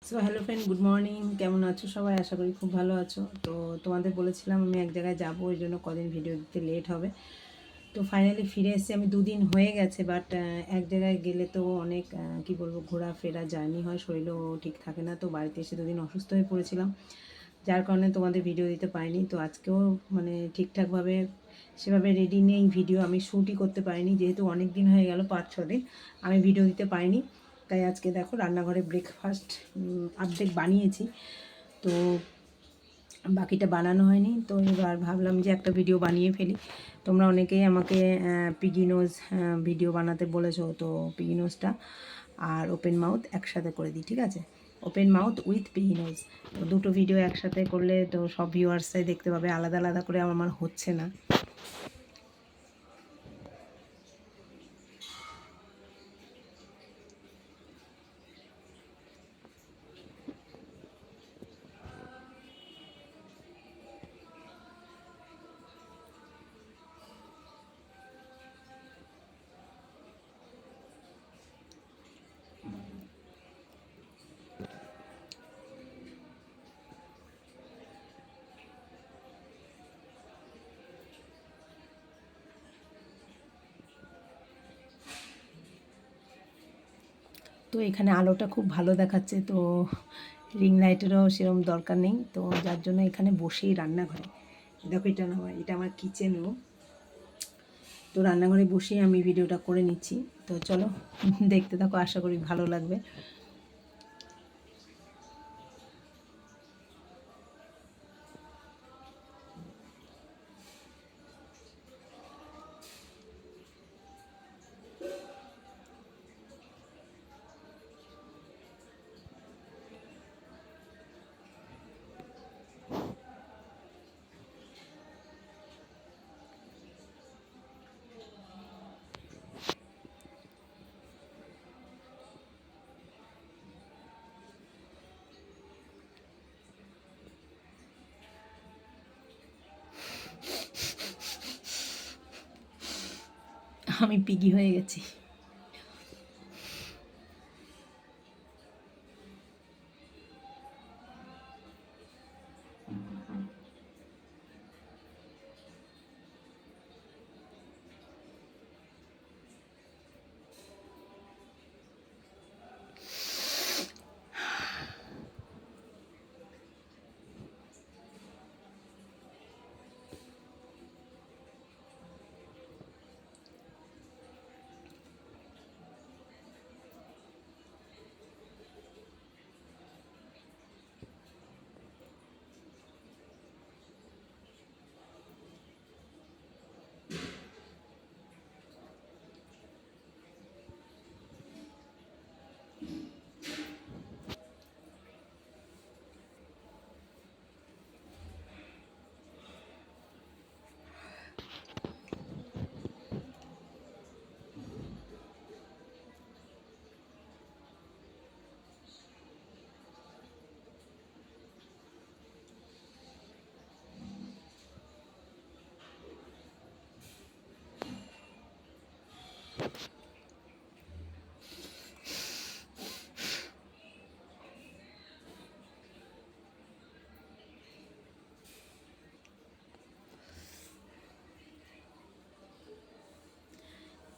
So hello friend, good morning. কেমন আছো সবাই? আশা করি খুব ভালো আছো। তো তোমাদের বলেছিলাম আমি এক জায়গায় যাবো, ওই জন্য কদিন ভিডিও দিতে লেট হবে। তো ফাইনালি ফিরে এসেছি। আমি দুদিন হয়ে গেছে, বাট এক জায়গায় গেলে তো অনেক কি বলবো, ঘোরাফেরা জার্নি হয়, শরীরও ঠিক থাকে না। তো বাড়িতে এসে দুদিন অসুস্থ হয়ে পড়েছিলাম, যার কারণে তোমাদের ভিডিও দিতে পারিনি। তো আজকেও মানে ঠিকঠাকভাবে সেভাবে রেডি নেই, ভিডিও আমি শ্যুটই করতে পারিনি, যেহেতু অনেক দিন হয়ে গেল, 5-6 দিন আমি ভিডিও দিতে পারিনি। তাই আজকে দেখো রান্নাঘরে ব্রেকফাস্ট অর্ধেক বানিয়েছি, তো বাকিটা বানানো হয়নি। তো এবার ভাবলাম যে একটা ভিডিও বানিয়ে ফেলি। তোমরা অনেকেই আমাকে পিগি নোজ ভিডিও বানাতে বলেছো, তো পিগি নোজটা আর ওপেন মাউথ একসাথে করে দিই, ঠিক আছে? Open mouth with piggy nose, তো দুটো ভিডিও একসাথে করলে তো সব ভিউয়ার্সরাই দেখতে পাবে, আলাদা আলাদা করে আমার হচ্ছে না। তো এখানে আলোটা খুব ভালো দেখাচ্ছে, তো রিং লাইটেরও সেরকম দরকার নেই, তো যার জন্য এখানে বসেই রান্নাঘরে দেখো, এটা আমার কিচেনও। তো রান্নাঘরে বসেই আমি ভিডিওটা করে নিচ্ছি। তো চলো দেখতে থাকো, আশা করি ভালো লাগবে। আমি পিগি হয়ে গেছি।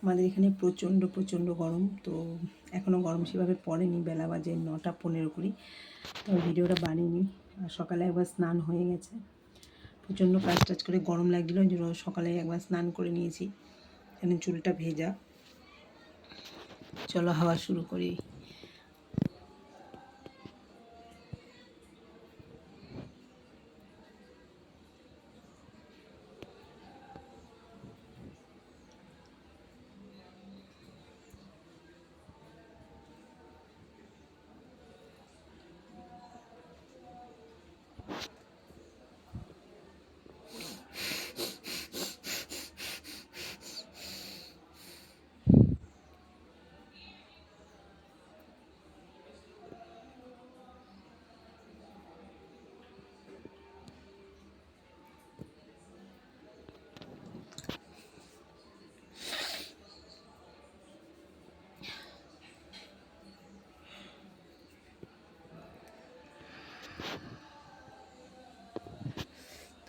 আমাদের এখানে প্রচণ্ড প্রচণ্ড গরম, তো এখনও গরম সেভাবে পড়েনি, বেলা বাজে 9:15 তো ভিডিওটা বানিয়ে। আর সকালে একবার স্নান হয়ে গেছে, প্রচণ্ড কাজ টাজ করে গরম লাগছিলো, ওই জন্য সকালে একবার স্নান করে নিয়েছি, এখানে চুলটা ভেজা। চলো হাওয়া শুরু করি।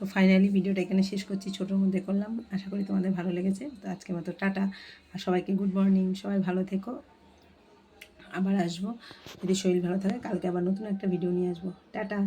তো ফাইনালি ভিডিওটা এখানে শেষ করছি, ছোটোর মধ্যে করলাম। আশা করি তোমাদের ভালো লেগেছে। তো আজকের মতো টাটা, আর সবাইকে গুড মর্নিং। সবাই ভালো থেকো, আবার আসবো যদি শরীর ভালো থাকে। কালকে আবার নতুন একটা ভিডিও নিয়ে আসবো। টাটা।